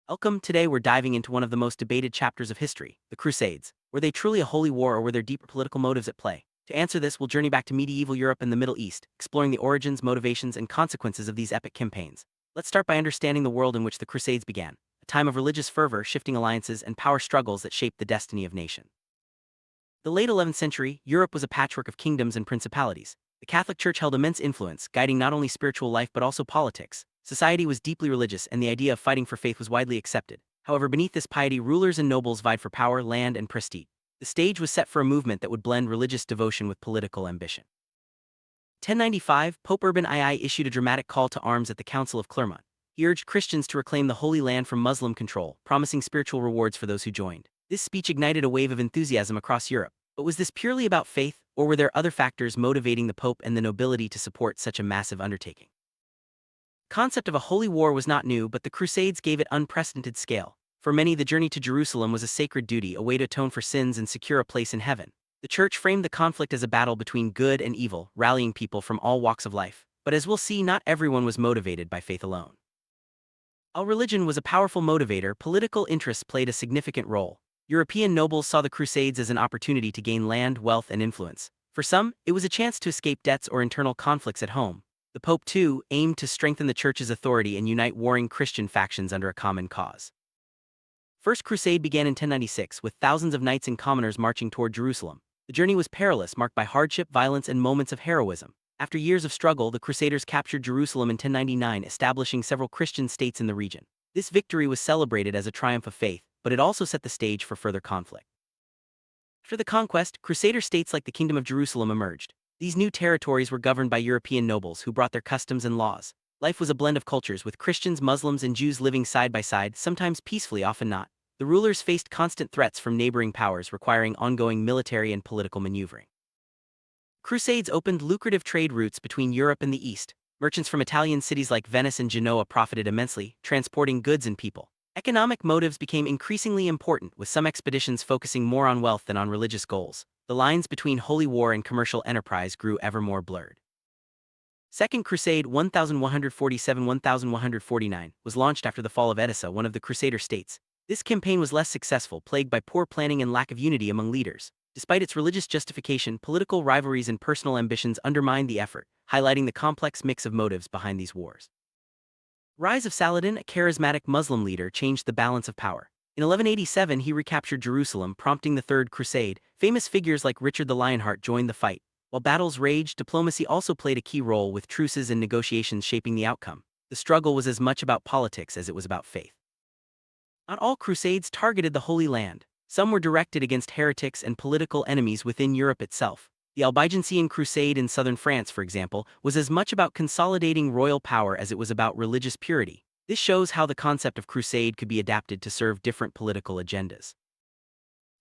Welcome. Today we're diving into one of the most debated chapters of history, the Crusades. Were they truly a holy war or were there deeper political motives at play? To answer this, we'll journey back to medieval Europe and the Middle East, exploring the origins, motivations, and consequences of these epic campaigns. Let's start by understanding the world in which the Crusades began, a time of religious fervor, shifting alliances, and power struggles that shaped the destiny of nations. The late 11th century, Europe was a patchwork of kingdoms and principalities. The Catholic Church held immense influence, guiding not only spiritual life but also politics. Society was deeply religious, and the idea of fighting for faith was widely accepted. However, beneath this piety, rulers and nobles vied for power, land, and prestige. The stage was set for a movement that would blend religious devotion with political ambition. 1095, Pope Urban II issued a dramatic call to arms at the Council of Clermont. He urged Christians to reclaim the Holy Land from Muslim control, promising spiritual rewards for those who joined. This speech ignited a wave of enthusiasm across Europe. But was this purely about faith, or were there other factors motivating the Pope and the nobility to support such a massive undertaking? The concept of a holy war was not new, but the Crusades gave it unprecedented scale. For many, the journey to Jerusalem was a sacred duty, a way to atone for sins and secure a place in heaven. The Church framed the conflict as a battle between good and evil, rallying people from all walks of life. But as we'll see, not everyone was motivated by faith alone. While religion was a powerful motivator, political interests played a significant role. European nobles saw the Crusades as an opportunity to gain land, wealth, and influence. For some, it was a chance to escape debts or internal conflicts at home. The Pope, too, aimed to strengthen the Church's authority and unite warring Christian factions under a common cause. First Crusade began in 1096, with thousands of knights and commoners marching toward Jerusalem. The journey was perilous, marked by hardship, violence, and moments of heroism. After years of struggle, the Crusaders captured Jerusalem in 1099, establishing several Christian states in the region. This victory was celebrated as a triumph of faith, but it also set the stage for further conflict. After the conquest, Crusader states like the Kingdom of Jerusalem emerged. These new territories were governed by European nobles who brought their customs and laws. Life was a blend of cultures, with Christians, Muslims, and Jews living side by side, sometimes peacefully, often not. The rulers faced constant threats from neighboring powers, requiring ongoing military and political maneuvering. Crusades opened lucrative trade routes between Europe and the East. Merchants from Italian cities like Venice and Genoa profited immensely, transporting goods and people. Economic motives became increasingly important, with some expeditions focusing more on wealth than on religious goals. The lines between holy war and commercial enterprise grew ever more blurred. Second Crusade 1147–1149 was launched after the fall of Edessa, one of the Crusader states. This campaign was less successful, plagued by poor planning and lack of unity among leaders. Despite its religious justification, political rivalries and personal ambitions undermined the effort, highlighting the complex mix of motives behind these wars. Rise of Saladin, a charismatic Muslim leader, changed the balance of power. In 1187, he recaptured Jerusalem, prompting the Third Crusade. Famous figures like Richard the Lionheart joined the fight. While battles raged, diplomacy also played a key role, with truces and negotiations shaping the outcome. The struggle was as much about politics as it was about faith. Not all crusades targeted the Holy Land. Some were directed against heretics and political enemies within Europe itself. The Albigensian Crusade in southern France, for example, was as much about consolidating royal power as it was about religious purity. This shows how the concept of crusade could be adapted to serve different political agendas.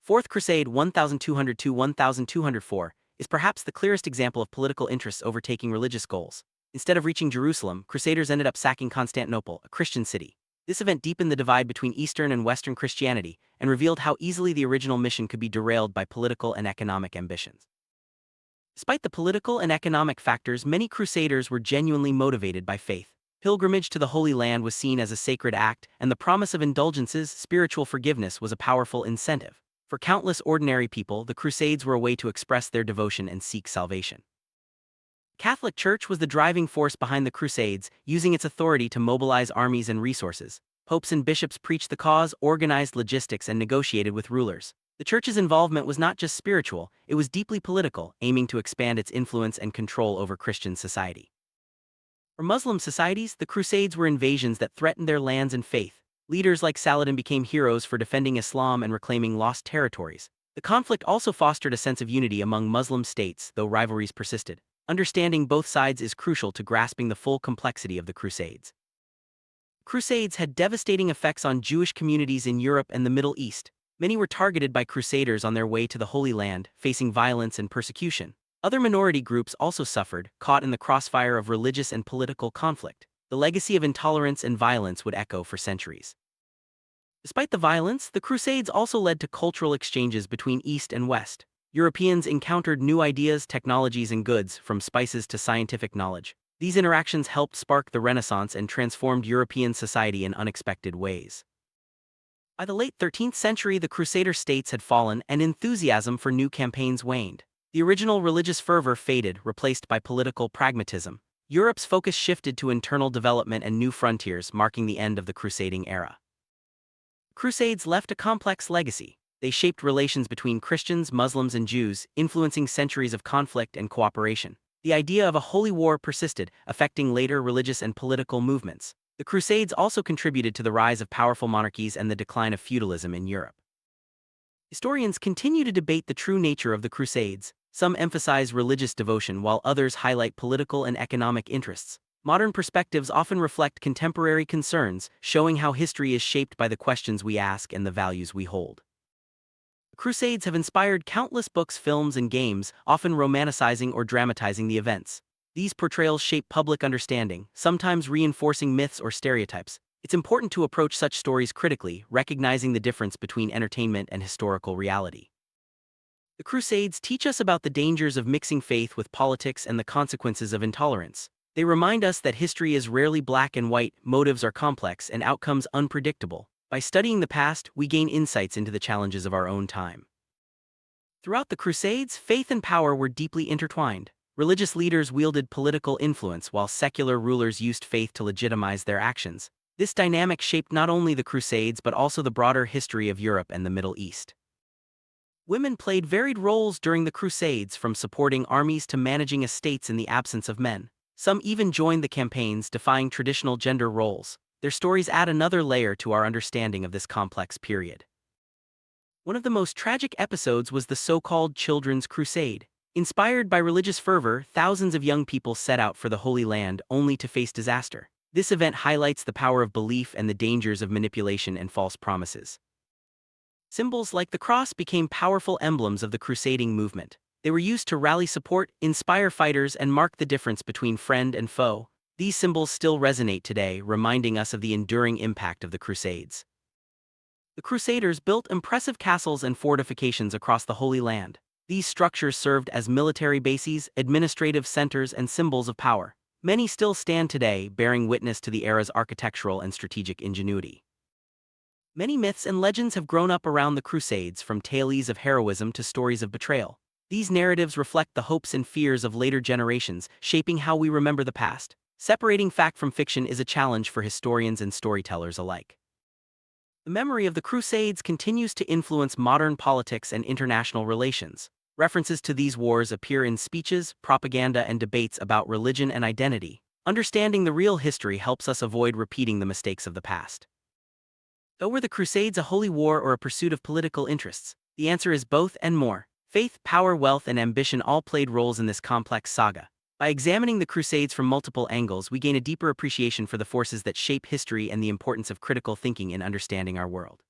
Fourth Crusade 1202–1204 is perhaps the clearest example of political interests overtaking religious goals. Instead of reaching Jerusalem, Crusaders ended up sacking Constantinople, a Christian city. This event deepened the divide between Eastern and Western Christianity and revealed how easily the original mission could be derailed by political and economic ambitions. Despite the political and economic factors, many Crusaders were genuinely motivated by faith. Pilgrimage to the Holy Land was seen as a sacred act, and the promise of indulgences, spiritual forgiveness, was a powerful incentive. For countless ordinary people, the Crusades were a way to express their devotion and seek salvation. The Catholic Church was the driving force behind the Crusades, using its authority to mobilize armies and resources. Popes and bishops preached the cause, organized logistics, and negotiated with rulers. The Church's involvement was not just spiritual, it was deeply political, aiming to expand its influence and control over Christian society. For Muslim societies, the Crusades were invasions that threatened their lands and faith. Leaders like Saladin became heroes for defending Islam and reclaiming lost territories. The conflict also fostered a sense of unity among Muslim states, though rivalries persisted. Understanding both sides is crucial to grasping the full complexity of the Crusades. Crusades had devastating effects on Jewish communities in Europe and the Middle East. Many were targeted by Crusaders on their way to the Holy Land, facing violence and persecution. Other minority groups also suffered, caught in the crossfire of religious and political conflict. The legacy of intolerance and violence would echo for centuries. Despite the violence, the Crusades also led to cultural exchanges between East and West. Europeans encountered new ideas, technologies, and goods, from spices to scientific knowledge. These interactions helped spark the Renaissance and transformed European society in unexpected ways. By the late 13th century, the Crusader states had fallen and enthusiasm for new campaigns waned. The original religious fervor faded, replaced by political pragmatism. Europe's focus shifted to internal development and new frontiers, marking the end of the crusading era. Crusades left a complex legacy. They shaped relations between Christians, Muslims, and Jews, influencing centuries of conflict and cooperation. The idea of a holy war persisted, affecting later religious and political movements. The Crusades also contributed to the rise of powerful monarchies and the decline of feudalism in Europe. Historians continue to debate the true nature of the Crusades. Some emphasize religious devotion while others highlight political and economic interests. Modern perspectives often reflect contemporary concerns, showing how history is shaped by the questions we ask and the values we hold. Crusades have inspired countless books, films, and games, often romanticizing or dramatizing the events. These portrayals shape public understanding, sometimes reinforcing myths or stereotypes. It's important to approach such stories critically, recognizing the difference between entertainment and historical reality. The Crusades teach us about the dangers of mixing faith with politics and the consequences of intolerance. They remind us that history is rarely black and white, motives are complex, and outcomes unpredictable. By studying the past, we gain insights into the challenges of our own time. Throughout the Crusades, faith and power were deeply intertwined. Religious leaders wielded political influence while secular rulers used faith to legitimize their actions. This dynamic shaped not only the Crusades but also the broader history of Europe and the Middle East. Women played varied roles during the Crusades, from supporting armies to managing estates in the absence of men. Some even joined the campaigns, defying traditional gender roles. Their stories add another layer to our understanding of this complex period. One of the most tragic episodes was the so-called Children's Crusade. Inspired by religious fervor, thousands of young people set out for the Holy Land only to face disaster. This event highlights the power of belief and the dangers of manipulation and false promises. Symbols like the cross became powerful emblems of the crusading movement. They were used to rally support, inspire fighters, and mark the difference between friend and foe. These symbols still resonate today, reminding us of the enduring impact of the Crusades. The Crusaders built impressive castles and fortifications across the Holy Land. These structures served as military bases, administrative centers, and symbols of power. Many still stand today, bearing witness to the era's architectural and strategic ingenuity. Many myths and legends have grown up around the Crusades, from tales of heroism to stories of betrayal. These narratives reflect the hopes and fears of later generations, shaping how we remember the past. Separating fact from fiction is a challenge for historians and storytellers alike. The memory of the Crusades continues to influence modern politics and international relations. References to these wars appear in speeches, propaganda, and debates about religion and identity. Understanding the real history helps us avoid repeating the mistakes of the past. So, were the Crusades a holy war or a pursuit of political interests? The answer is both and more. Faith, power, wealth, and ambition all played roles in this complex saga. By examining the Crusades from multiple angles, we gain a deeper appreciation for the forces that shape history and the importance of critical thinking in understanding our world.